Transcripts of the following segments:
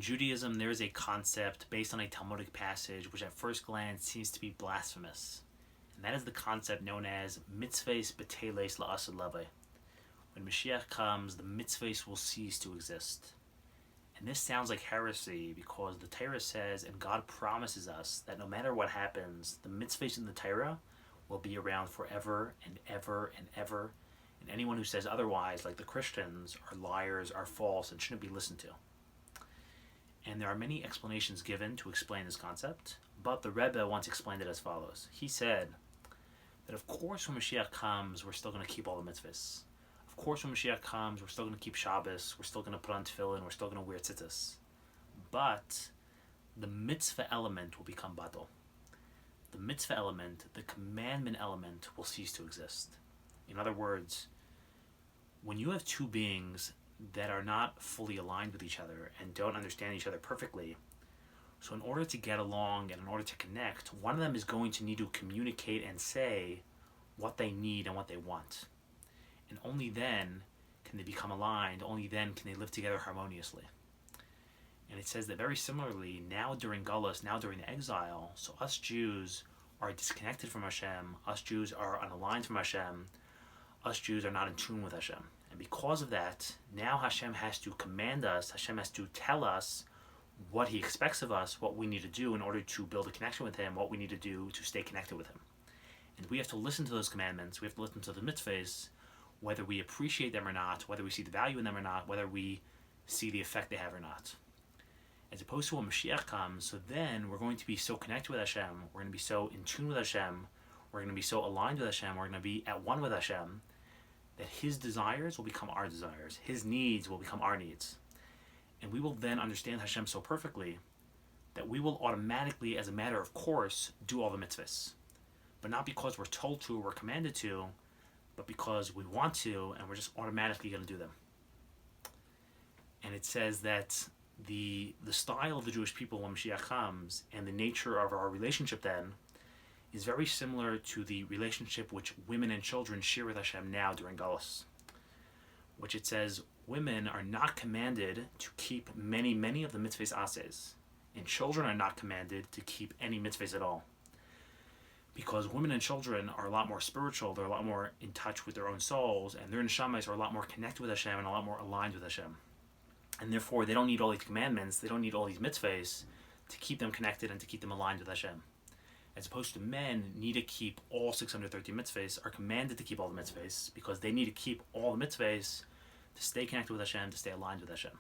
Judaism, there is a concept based on a Talmudic passage which at first glance seems to be blasphemous. And that is the concept known as Mitzvos, batilos, לעתיד לבוא. When Moshiach comes, the mitzvahs will cease to exist. And this sounds like heresy because the Torah says, and God promises us, that no matter what happens, the mitzvahs in the Torah will be around forever and ever and ever. And anyone who says otherwise, like the Christians, are liars, are false, and shouldn't be listened to. And there are many explanations given to explain this concept, but the Rebbe once explained it as follows. He said that of course when Mashiach comes, we're still going to keep all the mitzvahs. Of course when Mashiach comes, we're still going to keep Shabbos, we're still going to put on tefillin, we're still going to wear tzitzis. But the mitzvah element will become batal. The mitzvah element, the commandment element, will cease to exist. In other words, when you have two beings that are not fully aligned with each other and don't understand each other perfectly, so in order to get along and in order to connect, one of them is going to need to communicate and say what they need and what they want. And only then can they become aligned, only then can they live together harmoniously. And it says that very similarly, now during Golus, now during the exile, so us Jews are disconnected from Hashem, us Jews are unaligned from Hashem, us Jews are not in tune with Hashem. And because of that, now Hashem has to command us, Hashem has to tell us what He expects of us, what we need to do in order to build a connection with Him, what we need to do to stay connected with Him. And we have to listen to those commandments, we have to listen to the mitzvahs, whether we appreciate them or not, whether we see the value in them or not, whether we see the effect they have or not. As opposed to when Mashiach comes, so then we're going to be so connected with Hashem, we're going to be so in tune with Hashem, we're going to be so aligned with Hashem, we're going to be at one with Hashem, that His desires will become our desires, His needs will become our needs. And we will then understand Hashem so perfectly that we will automatically, as a matter of course, do all the mitzvahs. But not because we're told to or we're commanded to, but because we want to, and we're just automatically going to do them. And it says that the style of the Jewish people when Mashiach comes, and the nature of our relationship then, is very similar to the relationship which women and children share with Hashem now during Golus. Which it says, women are not commanded to keep many of the mitzvahs ases, and children are not commanded to keep any mitzvahs at all. Because women and children are a lot more spiritual, they're a lot more in touch with their own souls, and their neshamas are a lot more connected with Hashem and a lot more aligned with Hashem. And therefore, they don't need all these commandments, they don't need all these mitzvahs to keep them connected and to keep them aligned with Hashem. As opposed to men need to keep all 613 mitzvahs, are commanded to keep all the mitzvahs, because they need to keep all the mitzvahs to stay connected with Hashem, to stay aligned with Hashem.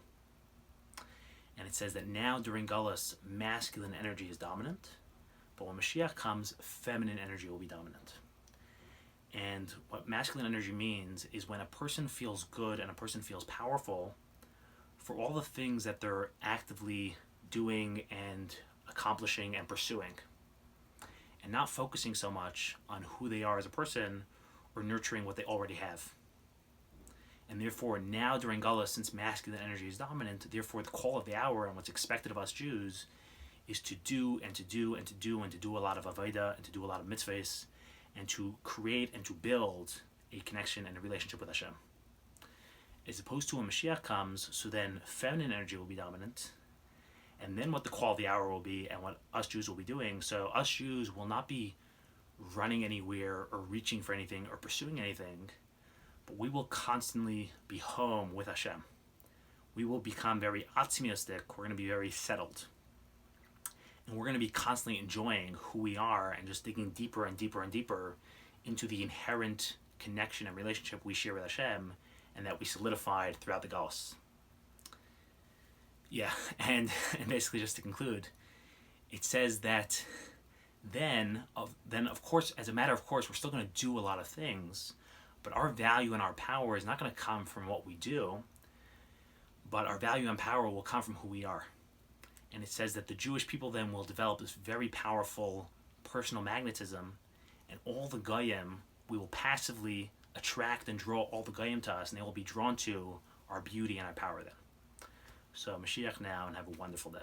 And it says that now during Golus, masculine energy is dominant, but when Mashiach comes, feminine energy will be dominant. And what masculine energy means is when a person feels good and a person feels powerful for all the things that they're actively doing and accomplishing and pursuing, and not focusing so much on who they are as a person or nurturing what they already have. And therefore, now during Golus, since masculine energy is dominant, therefore the call of the hour and what's expected of us Jews is to do and to do and to do and to do a lot of avodah and to do a lot of mitzvahs and to create and to build a connection and a relationship with Hashem. As opposed to when Mashiach comes, so then feminine energy will be dominant, and then what the call of the hour will be and what us Jews will be doing. So us Jews will not be running anywhere or reaching for anything or pursuing anything, but we will constantly be home with Hashem. We will become very atzmiistic, we're going to be very settled. And we're going to be constantly enjoying who we are and just digging deeper and deeper and deeper into the inherent connection and relationship we share with Hashem and that we solidified throughout the Golus. Yeah, and basically just to conclude, it says that then of course, as a matter of course, we're still going to do a lot of things, but our value and our power is not going to come from what we do, but our value and power will come from who we are. And it says that the Jewish people then will develop this very powerful personal magnetism, and all the Goyim, we will passively attract and draw all the Goyim to us, and they will be drawn to our beauty and our power then. So Mashiach now, and have a wonderful day.